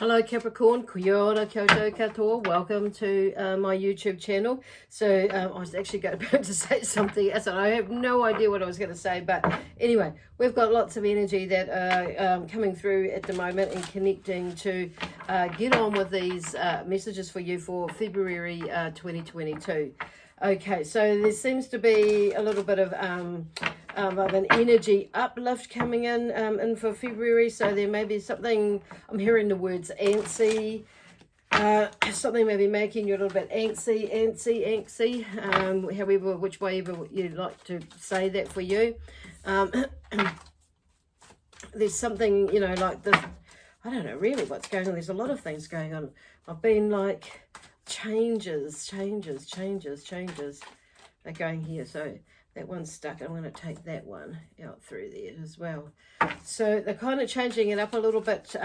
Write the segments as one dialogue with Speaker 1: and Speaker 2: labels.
Speaker 1: Hello Capricorn, kia ora, kia ora, katoa. Welcome to my YouTube channel. So I was actually about to say something else and I have no idea what I was going to say, but anyway, we've got lots of energy that are coming through at the moment and connecting to get on with these messages for you for February 2022. Okay, so there seems to be a little bit of an energy uplift coming in for February. So there may be something, I'm hearing the words antsy, something maybe making you a little bit antsy, however, which way ever you'd like to say that for you. There's something, you know, like this, I don't know really what's going on. There's a lot of things going on. I've been like, changes are going here. So that one's stuck. I'm going to take that one out through there as well. So they're kind of changing it up a little bit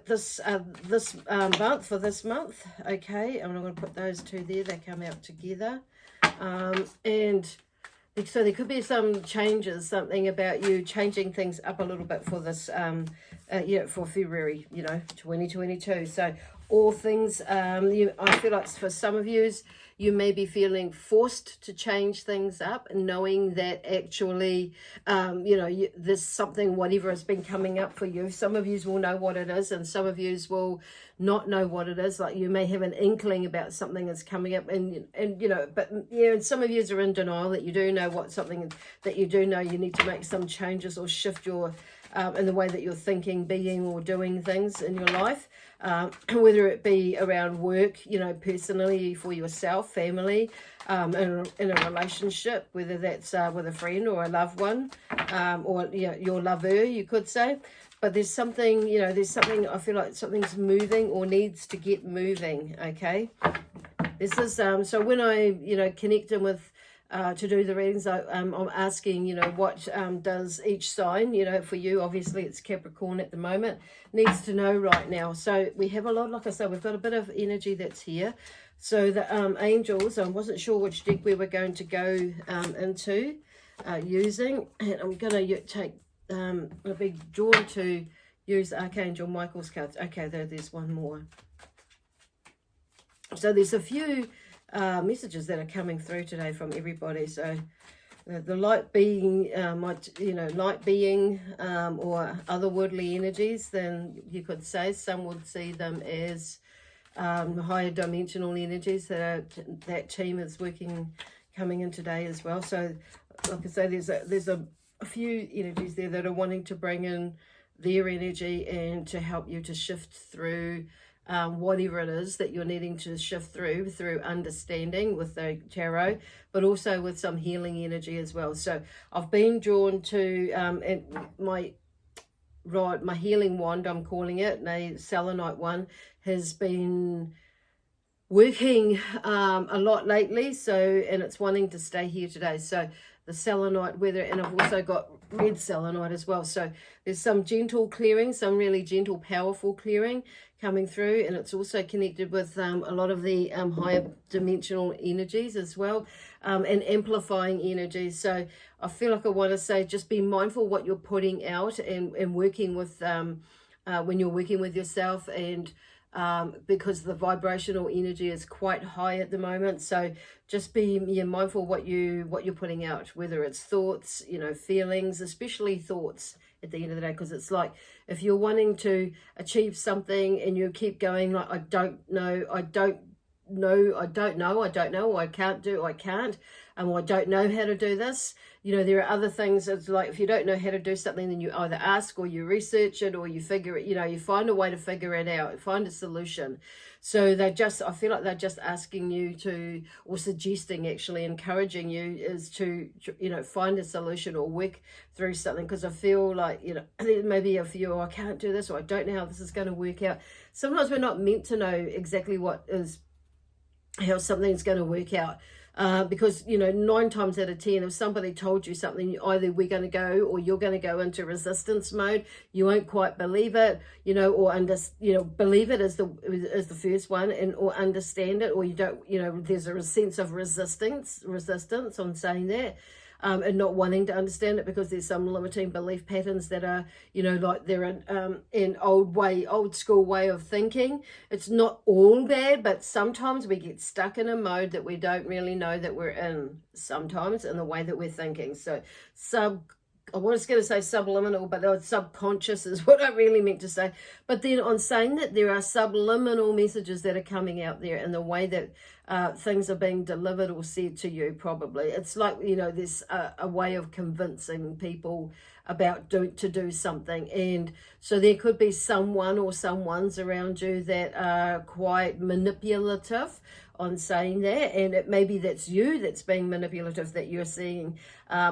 Speaker 1: this month, for this month. Okay, and I'm going to put those two there. They come out together. And so there could be some changes, something about you changing things up a little bit for this, for February, 2022. So all things, I feel like for some of you may be feeling forced to change things up, and knowing that actually, there's something, whatever has been coming up for you. Some of you will know what it is, and some of you will not know what it is. Like you may have an inkling about something that's coming up, and some of you are in denial that you do know what something that you do know you need to make some changes or shift your in the way that you're thinking, being, or doing things in your life, whether it be around work, personally, for yourself, family, in a relationship, whether that's with a friend or a loved one, or your lover, you could say. But there's something, I feel like something's moving or needs to get moving. Okay, this is so when I connect in with to do the readings, I'm asking, what does each sign, for you, obviously it's Capricorn at the moment, needs to know right now. So we have a lot, like I said, we've got a bit of energy that's here. So the angels, I wasn't sure which deck we were going to go into using, and I'm going to take, I'll be drawn to use Archangel Michael's cards. Okay, there's one more. So there's a few messages that are coming through today from everybody. So the light being light being or otherworldly energies, then you could say some would see them as higher dimensional energies that team is coming in today as well. So like I say, there's a few energies there that are wanting to bring in their energy and to help you to shift through whatever it is that you're needing to shift through understanding with the tarot, but also with some healing energy as well. So I've been drawn to and my healing wand, I'm calling it, the selenite one, has been working a lot lately, and it's wanting to stay here today. So the selenite, and I've also got red selenite as well. So there's some gentle clearing, some really gentle, powerful clearing coming through, and it's also connected with a lot of the higher dimensional energies as well, and amplifying energies. So I feel like I want to say, just be mindful what you're putting out and working with when you're working with yourself, and because the vibrational energy is quite high at the moment. So just be mindful what you're putting out, whether it's thoughts, feelings, especially thoughts at the end of the day, because it's like if you're wanting to achieve something and you keep going like, I can't, or I don't know how to do this. There are other things. It's like if you don't know how to do something, then you either ask or you research it or you figure it, you find a way to figure it out, find a solution. So I feel like they're just asking you to, or suggesting, actually encouraging you, is to, find a solution or work through something. Because I feel like, maybe if you, I can't do this, or I don't know how this is going to work out. Sometimes we're not meant to know exactly how something's going to work out. Because 9 times out of 10, if somebody told you something, either we're going to go, or you're going to go into resistance mode. You won't quite believe it, or believe it as the first one, or understand it, or you don't, there's a sense of resistance on saying that. and not wanting to understand it because there's some limiting belief patterns that are, you know, like they're an old school way of thinking. It's not all bad, but sometimes we get stuck in a mode that we don't really know that we're in, sometimes in the way that we're thinking. So I was going to say subliminal, but subconscious is what I really meant to say. But then on saying that, there are subliminal messages that are coming out there in the way that things are being delivered or said to you, probably. It's like, you know, there's a way of convincing people about to do something. And so there could be someone or someones around you that are quite manipulative on saying that, and it maybe that's you that's being manipulative that you're seeing,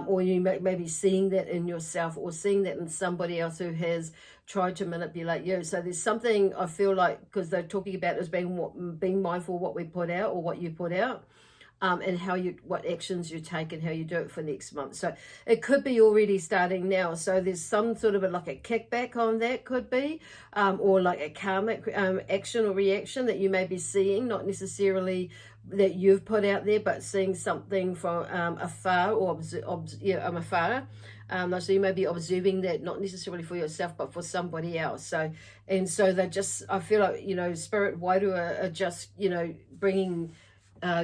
Speaker 1: or you may be seeing that in yourself or seeing that in somebody else who has tried to manipulate you. So there's something I feel like, because they're talking about as being mindful of what we put out or what you put out, and what actions you take and how you do it for next month. So it could be already starting now. So there's some sort of like a kickback on that, could be, or like a karmic action or reaction that you may be seeing, not necessarily that you've put out there, but seeing something from afar or afar. So you may be observing that, not necessarily for yourself, but for somebody else. So they're just, I feel like, you know, Spirit Wairu are just, you know, bringing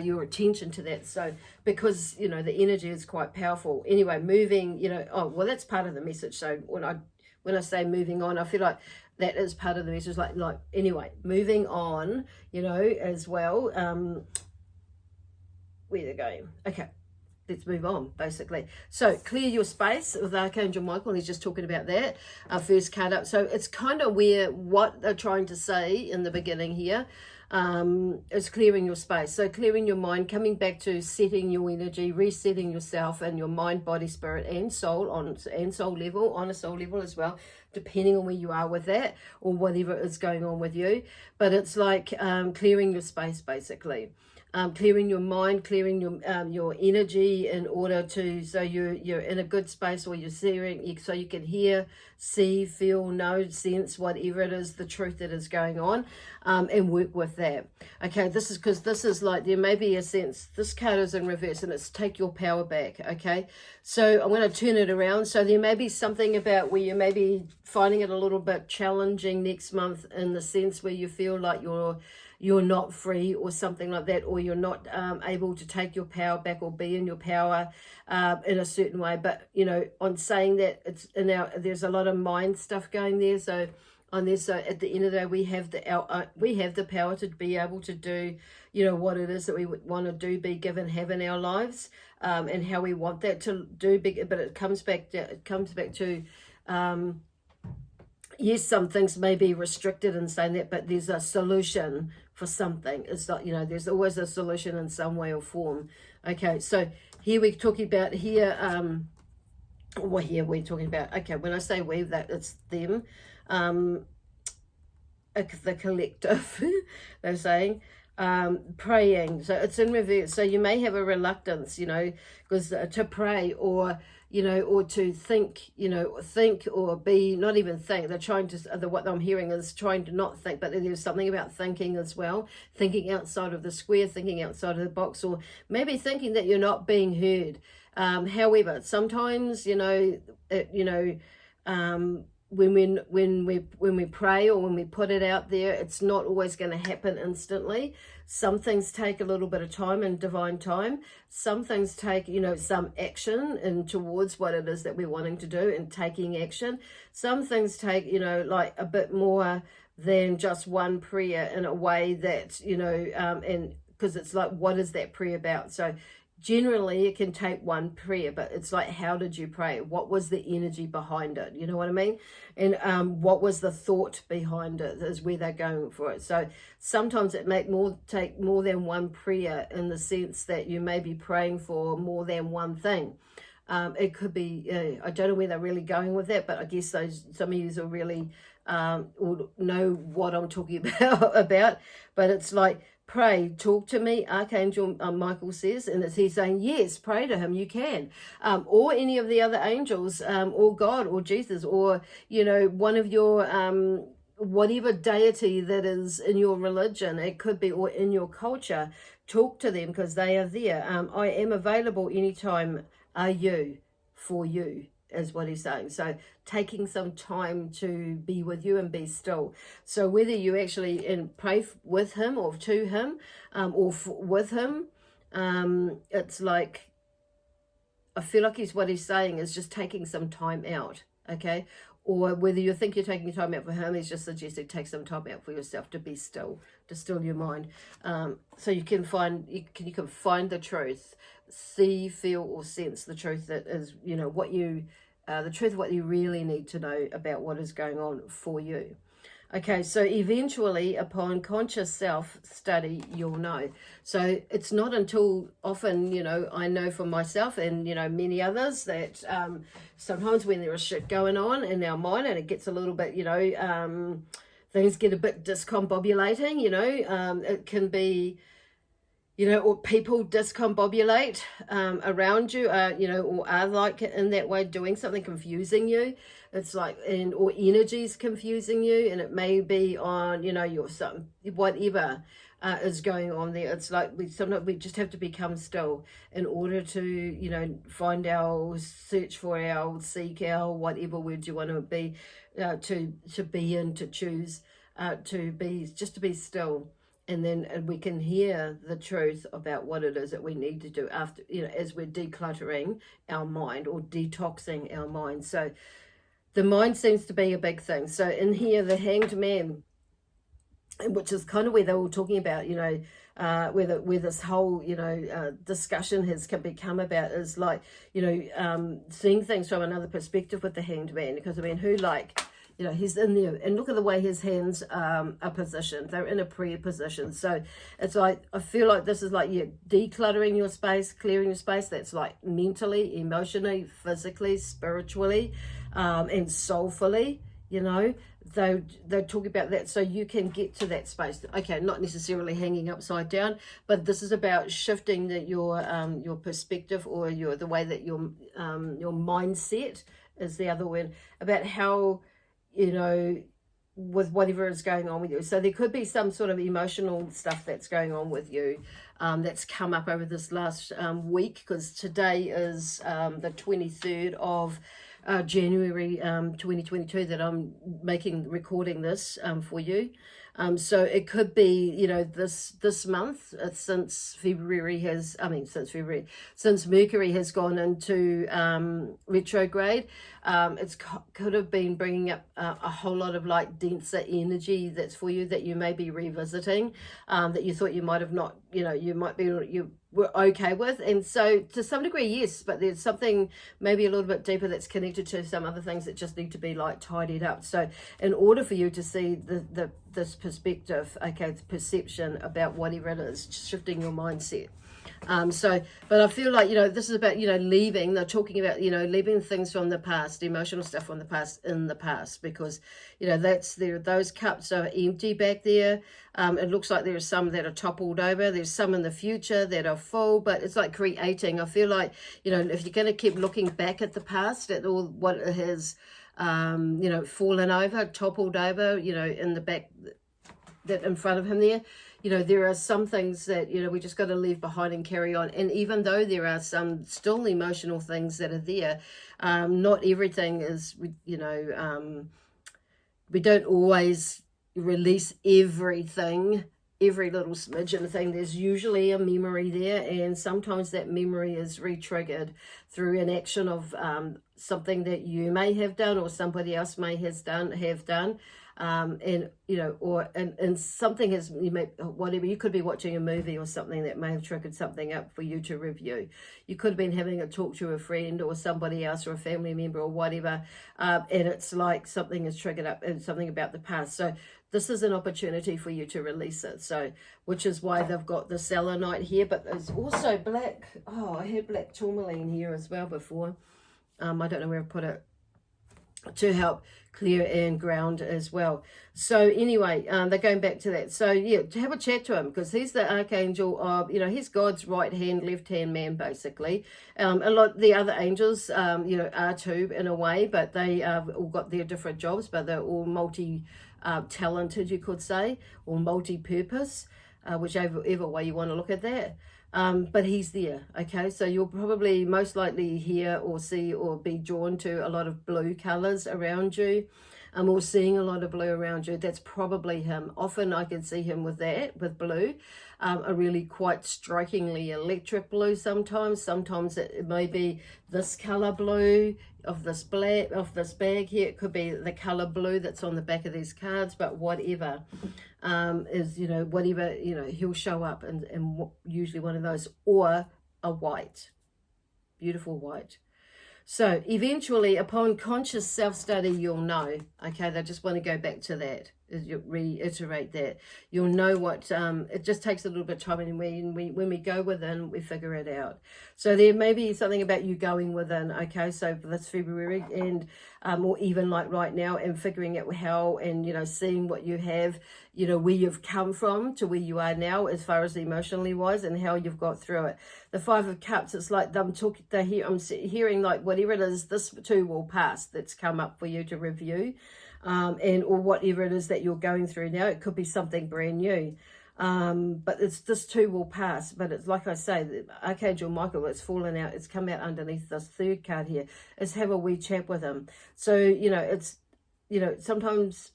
Speaker 1: your attention to that. So because, you know, the energy is quite powerful. Anyway, moving, you know, that's part of the message. So when I say moving on, I feel like that is part of the message. Like anyway, moving on, you know, as well. Where they're going. Okay, let's move on, basically. So clear your space with Archangel Michael. He's just talking about that. First card up. So it's kind of what they're trying to say in the beginning here. Is clearing your space. So clearing your mind, coming back to setting your energy, resetting yourself and your mind, body, spirit and soul on a soul level as well, depending on where you are with that or whatever is going on with you. But it's like clearing your space, basically. Clearing your mind, clearing your energy in order to, so you're in a good space where you're seeing, so you can hear, see, feel, know, sense, whatever it is, the truth that is going on, and work with that. Okay, this is because this is like, there may be a sense, this card is in reverse and it's take your power back. Okay, so I'm going to turn it around. So there may be something about where you may be finding it a little bit challenging next month, in the sense where you feel like you're not free or something like that, or you're not able to take your power back or be in your power in a certain way. But, you know, on saying that, there's a lot of mind stuff going there. So on this, so at the end of the day, we have the power to be able to do, you know, what it is that we would want to do, be given, have in our lives, and how we want that to do. But it comes back to yes, some things may be restricted in saying that, but there's a solution for something. It's not, you know, there's always a solution in some way or form. Okay, so here we're talking about we're talking about, okay, when I say we, that it's them, the collective, they're saying, praying. So it's in reverse. So you may have a reluctance, you know, because to pray, or, you know, or to think, you know, think or be, not even think. They're trying to, what I'm hearing is trying to not think, but there's something about thinking as well, thinking outside of the square, thinking outside of the box, or maybe thinking that you're not being heard. However, sometimes, you know, when we pray or when we put it out there, it's not always going to happen instantly. Some things take a little bit of time and divine time. Some things take, you know, some action and towards what it is that we're wanting to do and taking action. Some things take, you know, like a bit more than just one prayer, in a way that, you know, and because it's like, what is that prayer about? So generally it can take one prayer, but it's like, how did you pray? What was the energy behind it? You know what I mean? And what was the thought behind it, is where they're going for it. So sometimes it take more than one prayer, in the sense that you may be praying for more than one thing. It could be, I don't know where they're really going with that, but I guess some of you will really will know what I'm talking about. But it's like, pray, talk to me, Archangel Michael says, and he's saying, yes, pray to him, you can. Or any of the other angels, or God, or Jesus, or, you know, one of your, whatever deity that is in your religion, it could be, or in your culture. Talk to them, because they are there. I am available anytime, are you, for you, is what he's saying. So taking some time to be with you and be still. So whether you actually pray with him or to him, or with him, it's like, I feel like what he's saying is just taking some time out, okay? Or whether you think you're taking time out for him, he's just suggesting take some time out for yourself to be still, to still your mind. So you can find the truth, see, feel, or sense the truth that is, what you, the truth of what you really need to know about what is going on for you. Okay, so eventually, upon conscious self-study, you'll know. So it's not until often, I know for myself and, many others that sometimes when there is shit going on in our mind and it gets a little bit, things get a bit discombobulating, it can be, or people discombobulate around you, or are like in that way doing something, confusing you. It's like, or energies confusing you, and it may be on, your something, whatever is going on there. It's like sometimes we just have to become still in order to, find seek our, whatever word you want to be, to be in, to choose, to be still. And then we can hear the truth about what it is that we need to do after, as we're decluttering our mind or detoxing our mind. So the mind seems to be a big thing. So in here, the Hanged Man, which is kind of where they were talking about, where this whole, discussion has become about, is like, seeing things from another perspective with the Hanged Man. Because, who he's in there, and look at the way his hands are positioned. They're in a prayer position. So it's like, I feel like this is like you're decluttering your space, clearing your space. That's like mentally, emotionally, physically, spiritually, and soulfully, they're talking about that, so you can get to that space. Okay, not necessarily hanging upside down, but this is about shifting your perspective, or the way that your mindset is the other word, about how, with whatever is going on with you. So there could be some sort of emotional stuff that's going on with you, that's come up over this last week, because today is the 23rd of January 2022 that I'm recording this for you. So it could be, this month, since Mercury has gone into retrograde, could have been bringing up a whole lot of like denser energy that's for you, that you may be revisiting, that you thought you might have not, you were okay with. And so to some degree, yes, but there's something maybe a little bit deeper that's connected to some other things that just need to be like tidied up. So in order for you to see this perspective, okay, the perception about whatever it is, shifting your mindset. But I feel like, this is about, leaving. They're talking about, leaving things from the past, emotional stuff from the past, in the past, because, those cups are empty back there. It looks like there are some that are toppled over. There's some in the future that are full, but it's like creating. I feel like, if you're going to keep looking back at the past, at all what it has, fallen over, toppled over, in the back, that in front of him there, there are some things that, we just got to leave behind and carry on. And even though there are some still emotional things that are there, not everything is, we don't always release everything, every little smidgen thing. There's usually a memory there, and sometimes that memory is re-triggered through an action of something that you may have done, or somebody else may have done. And something has, whatever, you could be watching a movie or something that may have triggered something up for you to review. You could have been having a talk to a friend or somebody else or a family member or whatever, and it's like something is triggered up, and something about the past. So this is an opportunity for you to release it. So, which is why they've got the selenite here, but there's also black. Oh, I had black tourmaline here as well before. I don't know where I put it, to help clear and ground as well. So anyway, they're going back to that. So yeah, to have a chat to him, because he's the archangel of, he's God's right hand, left hand man, basically. A lot of the other angels, are too, in a way, but they all got their different jobs, but they're all talented, you could say, or multi-purpose, whichever way you want to look at that. but he's there, okay? So you'll probably most likely hear or see or be drawn to a lot of blue colors around you, or seeing a lot of blue around you. That's probably him. Often I can see him with that, with blue, a really quite strikingly electric blue sometimes. Sometimes it may be this color blue of this black, of this bag here. It could be the color blue that's on the back of these cards, but whatever. Is, you know, whatever, you know, he'll show up and usually one of those, or a white, beautiful white. So eventually, upon conscious self-study, you'll know, okay, they just want to go back to that, reiterate that. You'll know what, it just takes a little bit of time, and when we go within, we figure it out. So there may be something about you going within, okay, so for this February, and or even like right now, and figuring out how, and, you know, seeing what you have, you know, where you've come from to where you are now as far as emotionally wise, and how you've got through it. The Five of Cups, it's like I'm hearing like whatever it is, this too will pass, that's come up for you to review, and or whatever it is that you're going through now. It could be something brand new, but it's, this too will pass. But it's like I say, Archangel Michael, it's fallen out, it's come out underneath this third card here, is have a wee chat with him. So, you know, it's, you know, sometimes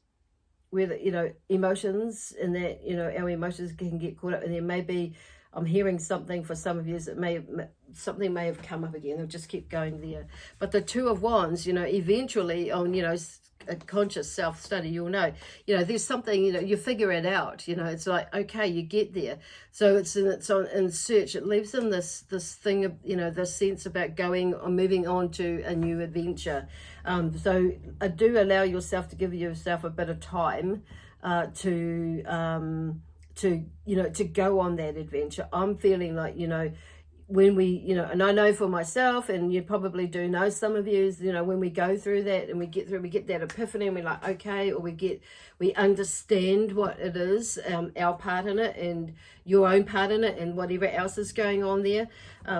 Speaker 1: where, you know, emotions, and that, you know, our emotions can get caught up, and there may be, I'm hearing something for some of you that something may have come up again. They'll just keep going there. But the Two of Wands, you know, eventually on, you know, a conscious self-study, you'll know, you know, there's something, you know, you figure it out, you know, it's like, okay, you get there. So it's in search. It leaves in this thing of, you know, this sense about going or moving on to a new adventure. So do allow yourself to give yourself a bit of time to, you know, to go on that adventure. I'm feeling like, you know, when we, you know, and I know for myself, and you probably do know, some of you, you know, when we go through that and we get that epiphany, and we're like, okay, or we understand what it is, our part in it, and your own part in it, and whatever else is going on there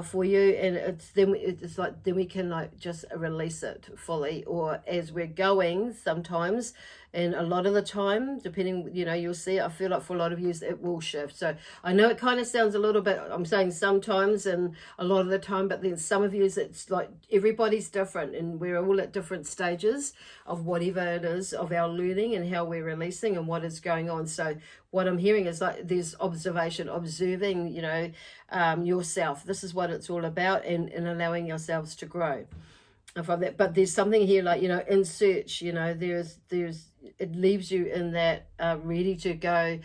Speaker 1: for you, and it's like, then we can like just release it fully, or as we're going sometimes. And a lot of the time, depending, you know, you'll see, I feel like for a lot of you, it will shift. So I know it kind of sounds a little bit, I'm saying sometimes and a lot of the time, but then some of you, it's like everybody's different, and we're all at different stages of whatever it is of our learning, and how we're releasing, and what is going on. So what I'm hearing is like there's observation, observing, you know, yourself. This is what it's all about, and allowing yourselves to grow from that. But there's something here like, you know, in search, you know, there's it leaves you in that ready to go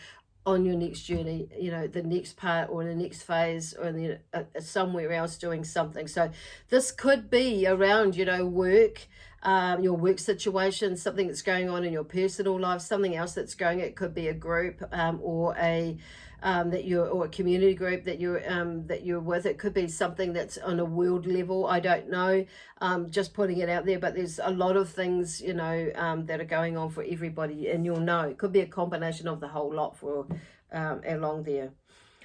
Speaker 1: on your next journey, you know, the next part, or the next phase, or the, somewhere else doing something. So this could be around, you know, work, your work situation, something that's going on in your personal life, something else that's going, it could be a group, or a or a community group that you're with. It could be something that's on a world level, I don't know, just putting it out there. But there's a lot of things, you know, that are going on for everybody, and you'll know it could be a combination of the whole lot for along there.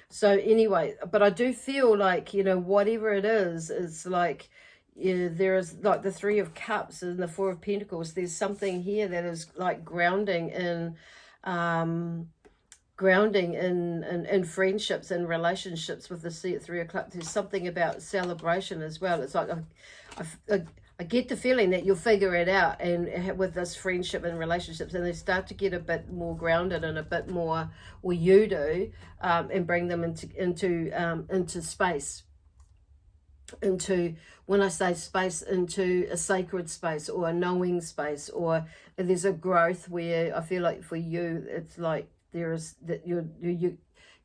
Speaker 1: So anyway, but I do feel like, you know, whatever it is, it's like, yeah, there is like the Three of Cups and the Four of Pentacles. There's something here that is like grounding in friendships and relationships with the Three of Cups. There's something about celebration as well. It's like I get the feeling that you'll figure it out, and with this friendship and relationships, and they start to get a bit more grounded, and a bit more, or you do, and bring them into space. Into, when I say space, into a sacred space, or a knowing space, or there's a growth where I feel like for you, it's like there is that you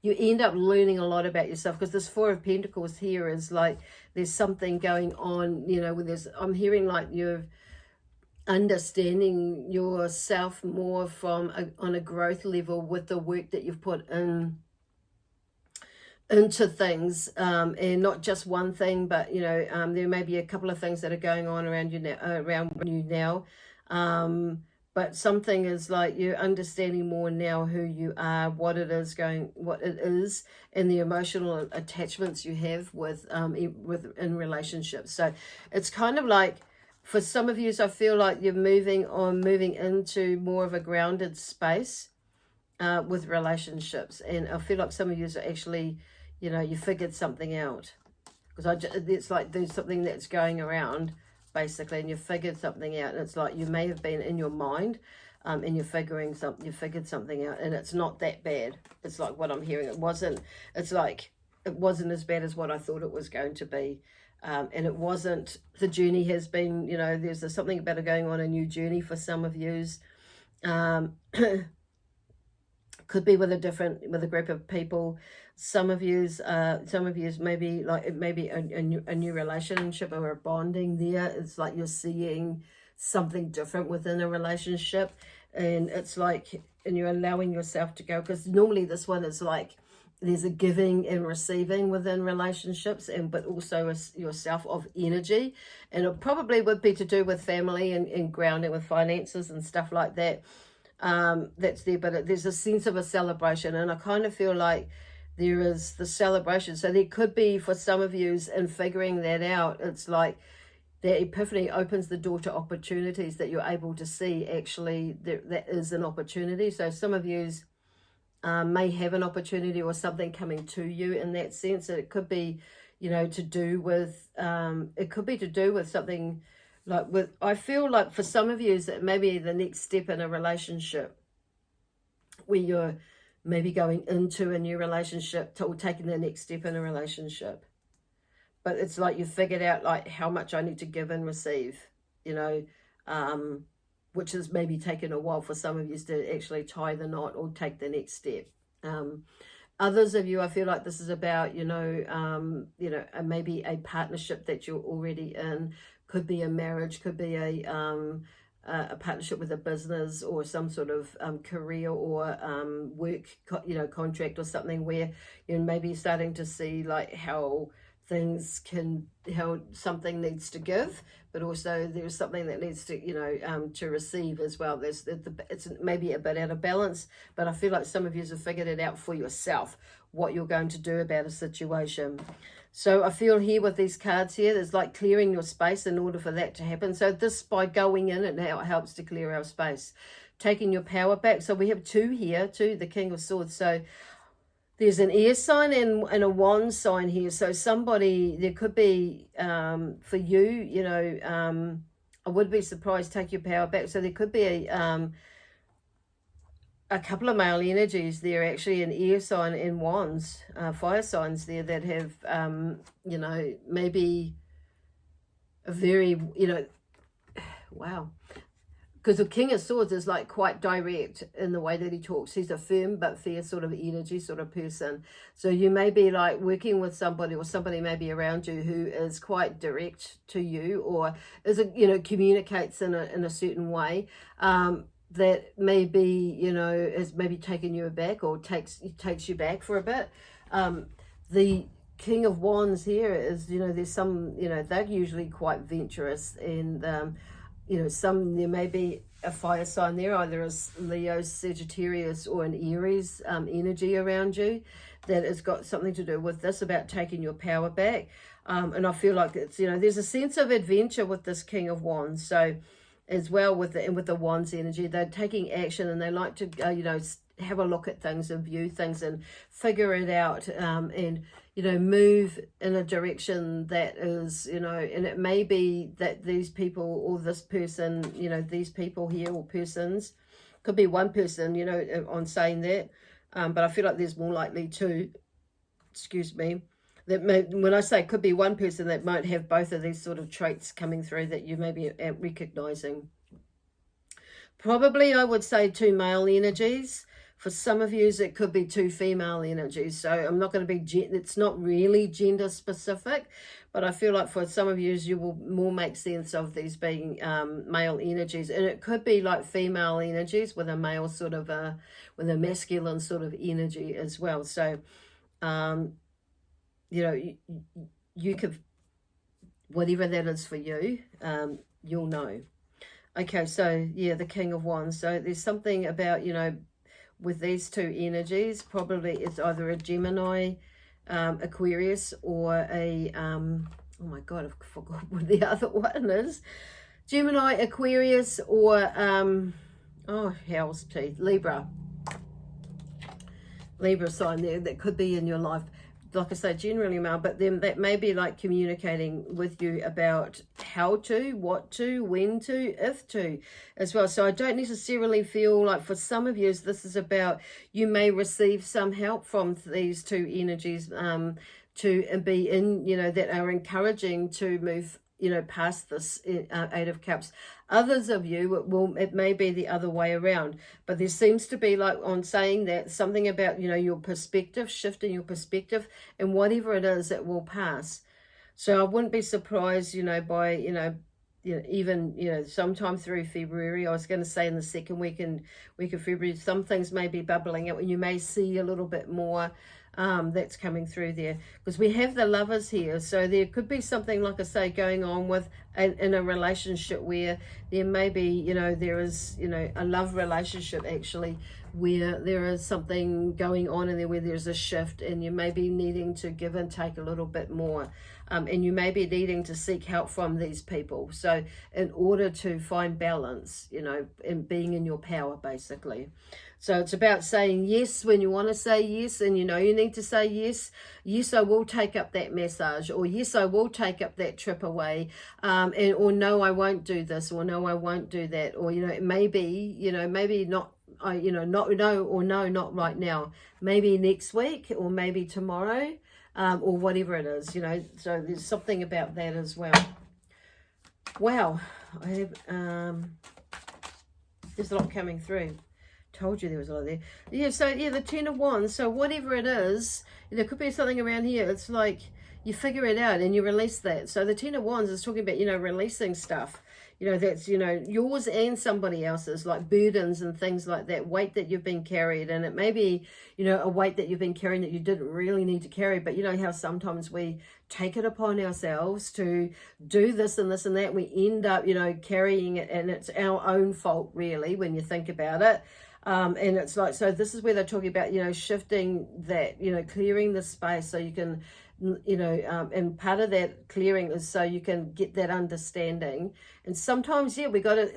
Speaker 1: end up learning a lot about yourself, because this Four of Pentacles here is like there's something going on, you know, I'm hearing like you're understanding yourself more on a growth level with the work that you've put into things, and not just one thing, but, you know, there may be a couple of things that are going on around you now, but something is like you're understanding more now who you are, what it is, and the emotional attachments you have with in relationships. So it's kind of like, for some of you, I feel like you're moving into more of a grounded space with relationships, and I feel like some of you are actually, you know, you figured something out. Because it's like there's something that's going around, basically, and you figured something out. And it's like you may have been in your mind, and you figured something out, and it's not that bad. It's like what I'm hearing. It's like it wasn't as bad as what I thought it was going to be. And it wasn't, the journey has been, you know, there's something about it going on, a new journey for some of yous. Could be with a group of people. Some of yous maybe like it may be a new relationship or a bonding there. It's like you're seeing something different within a relationship, and it's like, and you're allowing yourself to go, because normally this one is like there's a giving and receiving within relationships, but also yourself of energy, and it probably would be to do with family and grounding with finances and stuff like that. That's there, but there's a sense of a celebration, and I kind of feel like there is the celebration. So there could be, for some of you, in figuring that out, it's like that epiphany opens the door to opportunities that you're able to see. Actually, that is an opportunity. So some of you may have an opportunity or something coming to you in that sense. It could be, you know, to do with something like I feel like for some of you that maybe the next step in a relationship where you're maybe going into a new relationship or taking the next step in a relationship. But it's like you figured out like how much I need to give and receive, you know, which has maybe taken a while for some of you to actually tie the knot or take the next step. Others of you, I feel like this is about, maybe a partnership that you're already in. Could be a marriage, could be a partnership with a business or some sort of career or work, contract or something where you're maybe starting to see like how something needs to give, but also there's something that needs to, to receive as well. It's maybe a bit out of balance, but I feel like some of you have figured it out for yourself, what you're going to do about a situation. So I feel here with these cards here, there's like clearing your space in order for that to happen. So this, by going in, it now helps to clear our space, taking your power back. So we have two here, the King of Swords. So there's an air sign and a wand sign here. So somebody, there could be, for you, I would be surprised, take your power back. So there could be a couple of male energies there, actually, an air sign and wands, fire signs there that have, maybe a very, wow. Because the King of Swords is like quite direct in the way that he talks. He's a firm but fair sort of energy sort of person. So you may be like working with somebody, or somebody may be around you who is quite direct to you, or communicates in a certain way. That maybe, is maybe taking you aback or takes you back for a bit. The King of Wands here is, there's some, they're usually quite venturous, and, there may be a fire sign there, either a Leo, Sagittarius, or an Aries energy around you that has got something to do with this, about taking your power back. And I feel like it's, there's a sense of adventure with this King of Wands. So, as well with the Wands energy, they're taking action, and they like to have a look at things and view things and figure it out, and move in a direction that is, and it may be that these people or this person, these people here or persons, could be one person, on saying that, but I feel like there's more likely two, that when I say could be one person, that might have both of these sort of traits coming through that you may be recognizing. Probably I would say two male energies. For some of you, it could be two female energies. So I'm not going to be, it's not really gender specific, but I feel like for some of you will more make sense of these being male energies. And it could be like female energies with a male sort of, with a masculine sort of energy as well. So, you could, whatever that is for you, you'll know. Okay, so yeah, the King of Wands. So there's something about, with these two energies, probably it's either a Gemini, Aquarius, or a, oh my God, I forgot what the other one is. Gemini, Aquarius, or, oh, hell's teeth, Libra sign there that could be in your life. like I say, generally male, but then that may be like communicating with you about how to, what to, when to, if to as well. So I don't necessarily feel like for some of you, this is about you may receive some help from these two energies to be in, that are encouraging to move past this Eight of Cups. Others of you, it may be the other way around, but there seems to be, like on saying that, something about, your perspective, shifting your perspective, and whatever it is, it will pass. So I wouldn't be surprised, by, even, sometime through February. I was going to say in the second week of February, some things may be bubbling up and you may see a little bit more that's coming through there, because we have the Lovers here. So there could be something, like I say, going on with in a relationship where there may be, there is, a love relationship actually, where there is something going on in there where there's a shift, and you may be needing to give and take a little bit more, and you may be needing to seek help from these people. So in order to find balance, and being in your power, basically. So it's about saying yes when you want to say yes, and you need to say yes. Yes, I will take up that massage, or yes, I will take up that trip away, or no, I won't do this, or no, I won't do that, or it may be, maybe not. Not no, or no, not right now. Maybe next week, or maybe tomorrow, or whatever it is. So there's something about that as well. Wow, I have there's a lot coming through. Told you there was a lot there. Yeah, so yeah, the Ten of Wands. So whatever it is, there could be something around here. It's like you figure it out and you release that. So the Ten of Wands is talking about, releasing stuff. That's, yours and somebody else's, like burdens and things like that, weight that you've been carried. And it may be, a weight that you've been carrying that you didn't really need to carry. But you know how sometimes we take it upon ourselves to do this and this and that. We end up, carrying it, and it's our own fault, really, when you think about it. And it's like, so this is where they're talking about, shifting that, clearing the space so you can, and part of that clearing is so you can get that understanding. And sometimes, yeah, we got to,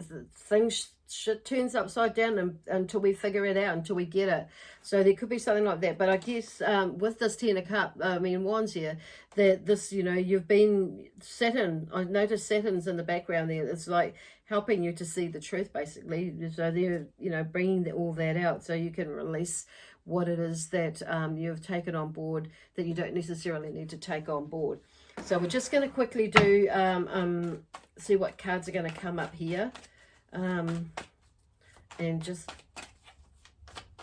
Speaker 1: shit turns upside down until we figure it out, until we get it. So there could be something like that. But I guess with this Ten of Wands here, that this, you've been Saturn, I noticed Saturn's in the background there. It's like helping you to see the truth, basically. So they're, bringing all that out so you can release what it is that you've taken on board that you don't necessarily need to take on board. So we're just going to quickly do, see what cards are going to come up here. And just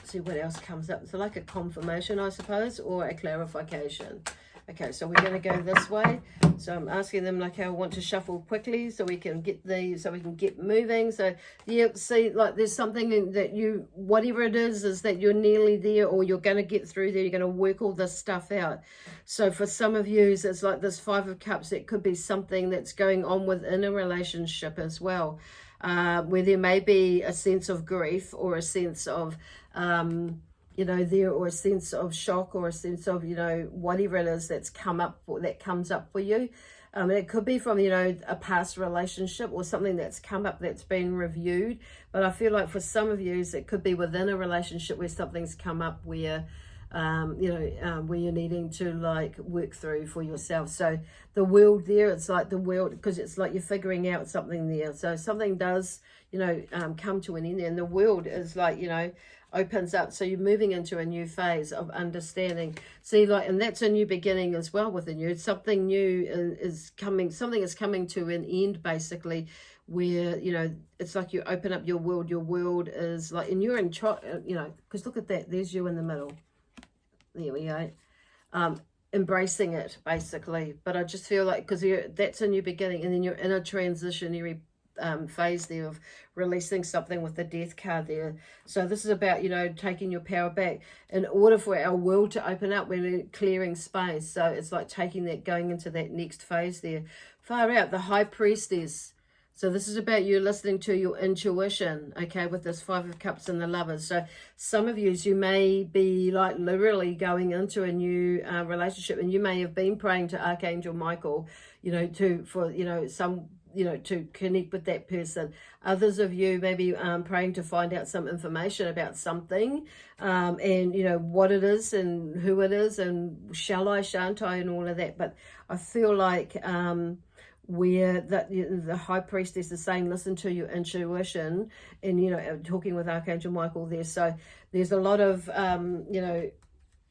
Speaker 1: see what else comes up. So like a confirmation, I suppose, or a clarification. Okay, so we're going to go this way. So I'm asking them, like, I want to shuffle quickly so we can get moving. So yeah, see, like there's something that you, whatever it is that you're nearly there, or you're going to get through there. You're going to work all this stuff out. So for some of you, it's like this Five of Cups. It could be something that's going on within a relationship as well, where there may be a sense of grief, or a sense of or a sense of shock, or a sense of, whatever it is that comes up for you. It could be from, a past relationship, or something that's come up that's been reviewed. But I feel like for some of you, it could be within a relationship where something's come up where, where you're needing to like work through for yourself. So the world there, it's like the world, because it's like you're figuring out something there. So something does, come to an end, and the world is like, opens up. So you're moving into a new phase of understanding. See, like, and that's a new beginning as well within you. Something new is coming. Something is coming to an end, basically, where, it's like you open up your world. Your world is like, and you're in, because look at that. There's you in the middle. There we go. Embracing it, basically. But I just feel like, because that's a new beginning, and then you're in a transitionary phase there of releasing something with the Death card there. So this is about, taking your power back. In order for our world to open up, we're clearing space. So it's like taking that, going into that next phase there. Far out, the High Priestess. So this is about you listening to your intuition, okay, with this Five of Cups and the Lovers. So some of you may be like literally going into a new relationship, and you may have been praying to Archangel Michael, for some you know, to connect with that person. Others of you maybe praying to find out some information about something, and you know what it is and who it is and shan't I and all of that. But I feel like where the high priestess is saying, listen to your intuition, and you know, talking with Archangel Michael there. So there's a lot of you know,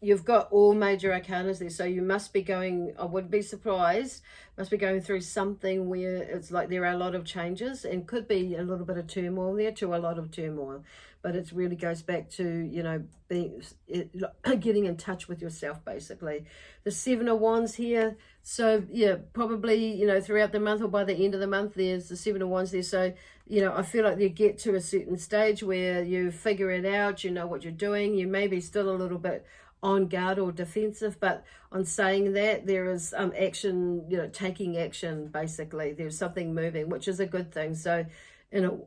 Speaker 1: you've got all major arcanas there, so you must be going, I wouldn't be surprised, must be going through something where it's like there are a lot of changes, and could be a little bit of turmoil there to a lot of turmoil. But it really goes back to, you know, getting in touch with yourself, basically. The Seven of Wands here, so yeah, probably, you know, throughout the month or by the end of the month, there's the Seven of Wands there. So, you know, I feel like you get to a certain stage where you figure it out, you know what you're doing. You may be still a little bit on guard or defensive, but on saying that, there is action, you know, taking action, basically. There's something moving, which is a good thing. So in a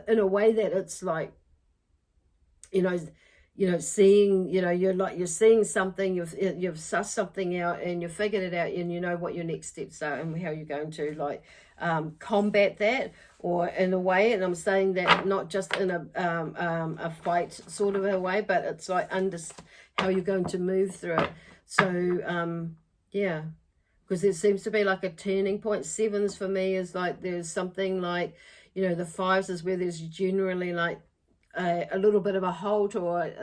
Speaker 1: in a way that it's like, you know, seeing, you know, you're seeing something, you've sussed something out, and you've figured it out, and you know what your next steps are and how you're going to like combat that, or in a way, and I'm saying that not just in a fight sort of a way, but it's like how you're going to move through it. So yeah, because there seems to be like a turning point. Sevens for me is like there's something like, you know, the fives is where there's generally like a little bit of a halt, or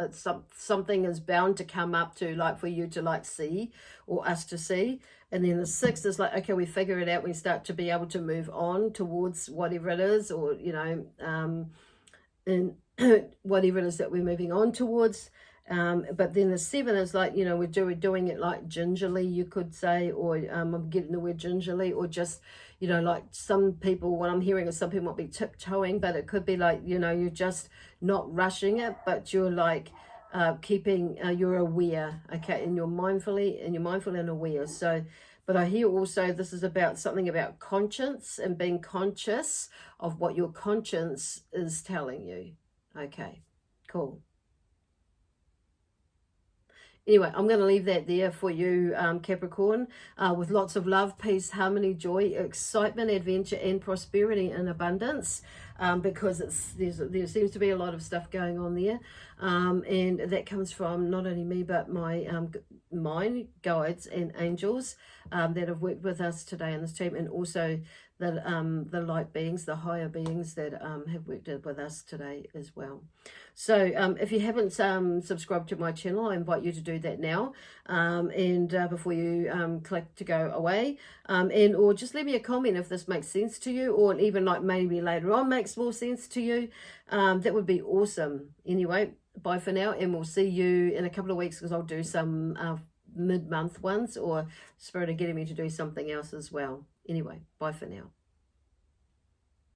Speaker 1: something is bound to come up to, like, for you to like see, or us to see. And then the six is like, okay, we figure it out, we start to be able to move on towards whatever it is, or you know, and whatever it is that we're moving on towards. But then the seven is like, you know, we're doing it like gingerly, you could say, or I'm getting the word gingerly, or just, you know, like some people, what I'm hearing is some people might be tiptoeing, but it could be like, you know, you're just not rushing it, but you're like keeping, you're aware, okay, and you're mindful and aware. So, but I hear also this is about something about conscience and being conscious of what your conscience is telling you. Okay, cool. Anyway, I'm going to leave that there for you, Capricorn, with lots of love, peace, harmony, joy, excitement, adventure, and prosperity in abundance, because there seems to be a lot of stuff going on there, and that comes from not only me, but my guides and angels that have worked with us today in this team, and also the light beings, the higher beings that have worked with us today as well. So if you haven't subscribed to my channel, I invite you to do that now, and before you click to go away, or just leave me a comment if this makes sense to you, or even like maybe later on makes more sense to you. That would be awesome. Anyway, bye for now, and we'll see you in a couple of weeks, because I'll do some mid-month ones, or Spirit are getting me to do something else as well. Anyway, bye for now.